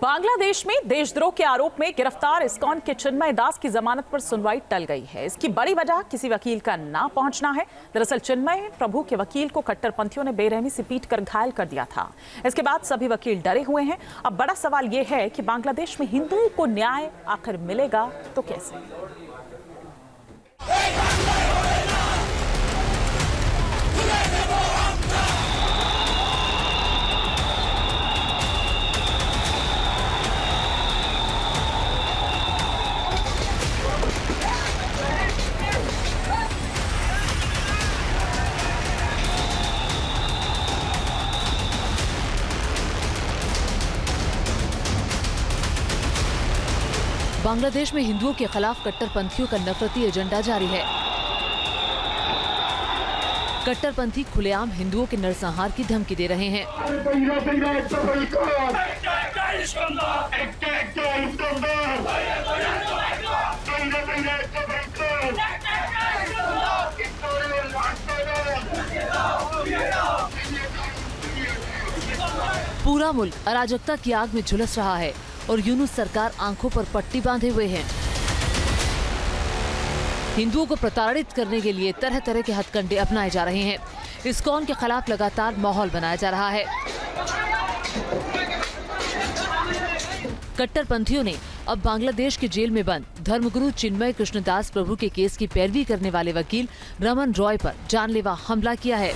बांग्लादेश में देशद्रोह के आरोप में गिरफ्तार इस्कॉन के चिन्मय दास की जमानत पर सुनवाई टल गई है। इसकी बड़ी वजह किसी वकील का ना पहुंचना है। दरअसल चिन्मय प्रभु के वकील को कट्टरपंथियों ने बेरहमी से पीटकर घायल कर दिया था। इसके बाद सभी वकील डरे हुए हैं। अब बड़ा सवाल यह है कि बांग्लादेश में हिंदुओं को न्याय आखिर मिलेगा तो कैसे। बांग्लादेश में हिंदुओं के खिलाफ कट्टरपंथियों का नफरती एजेंडा जारी है। कट्टरपंथी खुलेआम हिंदुओं के नरसंहार की धमकी दे रहे हैं। पूरा मुल्क अराजकता की आग में झुलस रहा है और यूनुस सरकार आंखों पर पट्टी बांधे हुए है। हिंदुओं को प्रताड़ित करने के लिए तरह तरह के हथकंडे अपनाए जा रहे हैं। इस्कॉन के खिलाफ लगातार माहौल बनाया जा रहा है। कट्टरपंथियों ने अब बांग्लादेश के जेल में बंद धर्मगुरु चिन्मय कृष्णदास प्रभु के केस की पैरवी करने वाले वकील रमन रॉय पर जानलेवा हमला किया है।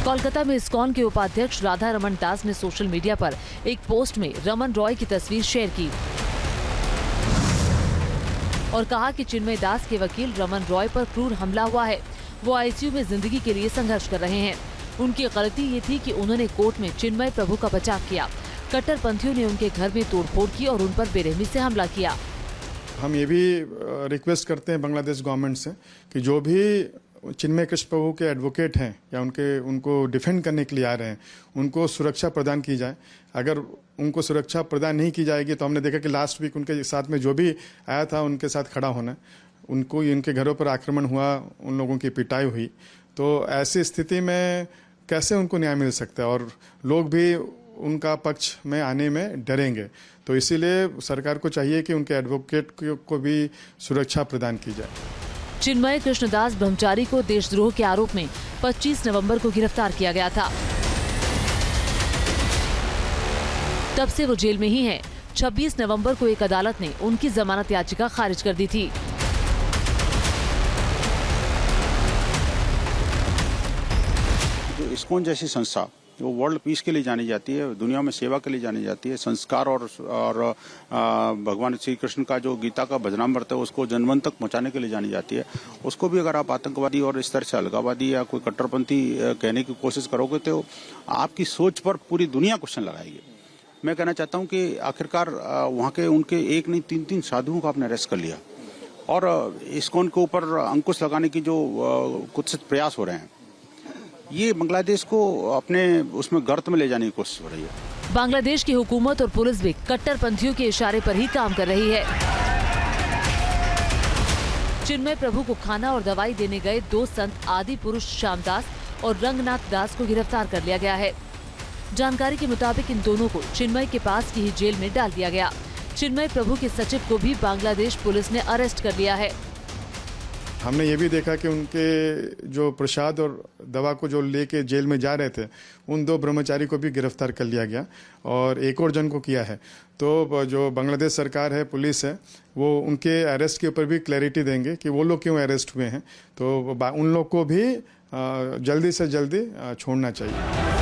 कोलकाता में इस्कॉन के उपाध्यक्ष राधा रमन दास ने सोशल मीडिया पर एक पोस्ट में रमन रॉय की तस्वीर शेयर की और कहा कि चिन्मय दास के वकील रमन रॉय पर क्रूर हमला हुआ है। वो आईसीयू में जिंदगी के लिए संघर्ष कर रहे हैं। उनकी गलती ये थी कि उन्होंने कोर्ट में चिन्मय प्रभु का बचाव किया। कट्टरपंथियों ने उनके घर में तोड़फोड़ की और उन पर बेरहमी से हमला किया। हम ये भी रिक्वेस्ट करते हैं बांग्लादेश गवर्नमेंट से कि जो भी चिन्मय कृष्ण प्रभु के एडवोकेट हैं या उनको डिफेंड करने के लिए आ रहे हैं, उनको सुरक्षा प्रदान की जाए। अगर उनको सुरक्षा प्रदान नहीं की जाएगी तो हमने देखा कि लास्ट वीक उनके साथ में जो भी आया था उनके साथ खड़ा होना, उनको उनके घरों पर आक्रमण हुआ, उन लोगों की पिटाई हुई। तो ऐसी स्थिति में कैसे उनको न्याय मिल सकता है और लोग भी उनका पक्ष में आने में डरेंगे। तो इसीलिए सरकार को चाहिए कि उनके एडवोकेट को भी सुरक्षा प्रदान की जाए। चिन्मय कृष्णदास ब्रह्मचारी को देशद्रोह के आरोप में 25 नवंबर को गिरफ्तार किया गया था। तब से वो जेल में ही हैं। 26 नवंबर को एक अदालत ने उनकी जमानत याचिका खारिज कर दी थी। जो इस्कॉन जैसी संस्था वो वर्ल्ड पीस के लिए जानी जाती है, दुनिया में सेवा के लिए जानी जाती है, संस्कार और भगवान श्री कृष्ण का जो गीता का भजनामृत है उसको जनमन तक पहुंचाने के लिए जानी जाती है। उसको भी अगर आप आतंकवादी और इस तरह से अलगावादी या कोई कट्टरपंथी कहने की कोशिश करोगे तो आपकी सोच पर पूरी दुनिया क्वेश्चन लगाएगी। मैं कहना चाहता हूँ कि आखिरकार वहाँ के उनके एक नहीं 3 साधुओं को आपने अरेस्ट कर लिया और इस्कॉन के ऊपर अंकुश लगाने की जो कुत्सित प्रयास हो रहे हैं, ये बांग्लादेश को अपने उसमें गर्त में ले जाने की कोशिश हो रही है। बांग्लादेश की हुकूमत और पुलिस भी कट्टरपंथियों के इशारे पर ही काम कर रही है। चिन्मय प्रभु को खाना और दवाई देने गए 2 संत आदि पुरुष श्यामदास और रंगनाथ दास को गिरफ्तार कर लिया गया है। जानकारी के मुताबिक इन दोनों को चिन्मय के पास की ही जेल में डाल दिया गया। चिन्मय प्रभु के सचिव को भी बांग्लादेश पुलिस ने अरेस्ट कर लिया है। हमने ये भी देखा कि उनके जो प्रसाद और दवा को जो लेके जेल में जा रहे थे, उन 2 ब्रह्मचारी को भी गिरफ्तार कर लिया गया और एक और जन को किया है। तो जो बांग्लादेश सरकार है, पुलिस है, वो उनके अरेस्ट के ऊपर भी क्लैरिटी देंगे कि वो लोग क्यों अरेस्ट हुए हैं। तो उन लोग को भी जल्दी से जल्दी छोड़ना चाहिए।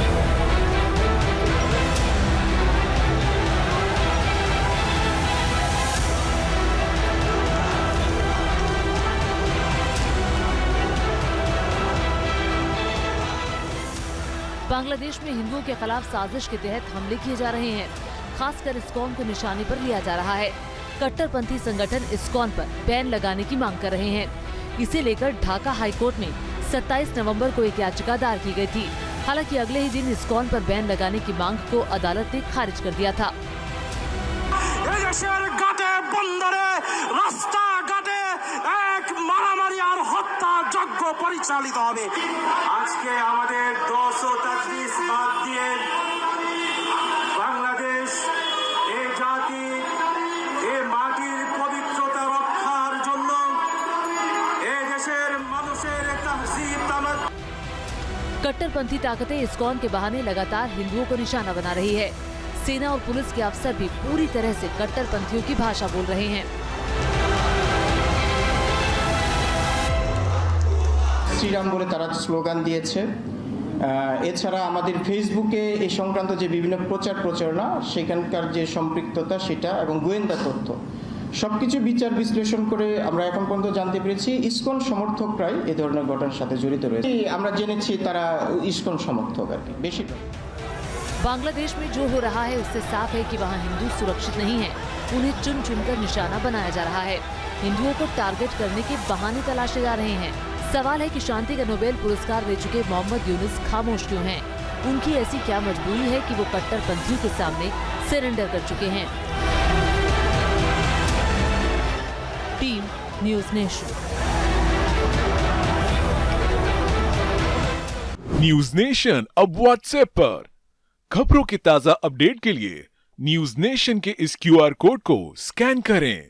बांग्लादेश में हिंदुओं के खिलाफ साजिश के तहत हमले किए जा रहे हैं। खासकर इस्कॉन को निशाने पर लिया जा रहा है। कट्टरपंथी संगठन इस्कॉन पर बैन लगाने की मांग कर रहे हैं। इसे लेकर ढाका हाईकोर्ट में 27 नवंबर को एक याचिका दायर की गई थी। हालांकि अगले ही दिन इस्कॉन पर बैन लगाने की मांग को अदालत ने खारिज कर दिया था। পরিচালিত হবে। আজকে আমাদের 233 বাদ দিয়ে कट्टरपंथी ताकतें इस्कॉन के बहाने लगातार हिंदुओं को निशाना बना रही है। सेना और पुलिस के अफसर भी पूरी तरह से कट्टरपंथियों की भाषा बोल रहे हैं। শ্রীরাম বলে তারা স্লোগান দিয়েছে। এছাড়া আমাদের ফেসবুকে এই সংক্রান্ত যে বিভিন্ন প্রচার প্রচারণা সেখানকার যে সম্পৃক্ততা সেটা এবং গোয়েন্দা তথ্য সবকিছু বিচার বিশ্লেষণ করে আমরা এখন পর্যন্ত জানতে পেরেছি ইসকন সমর্থকরাই এই ধরনের ঘটনার সাথে জড়িত রয়েছে। আমরা জেনেছি তারা ইসকন সমর্থক আর কি বেশিরভাগ। बांग्लादेश में जो हो रहा है उससे साफ है कि वहाँ हिंदू सुरक्षित नहीं है। उन्हें चुन चुनकर निशाना बनाया जा रहा है। हिंदुओं को टारगेट करने के बहाने तलाशे जा रहे हैं। सवाल है कि शांति का नोबेल पुरस्कार दे चुके मोहम्मद यूनुस खामोश क्यों हैं? उनकी ऐसी क्या मजबूरी है कि वो कट्टरपंथियों के सामने सरेंडर कर चुके हैं? Team news nation. News nation अब व्हाट्सएप पर खबरों के ताजा अपडेट के लिए न्यूज नेशन के इस QR कोड को स्कैन करें।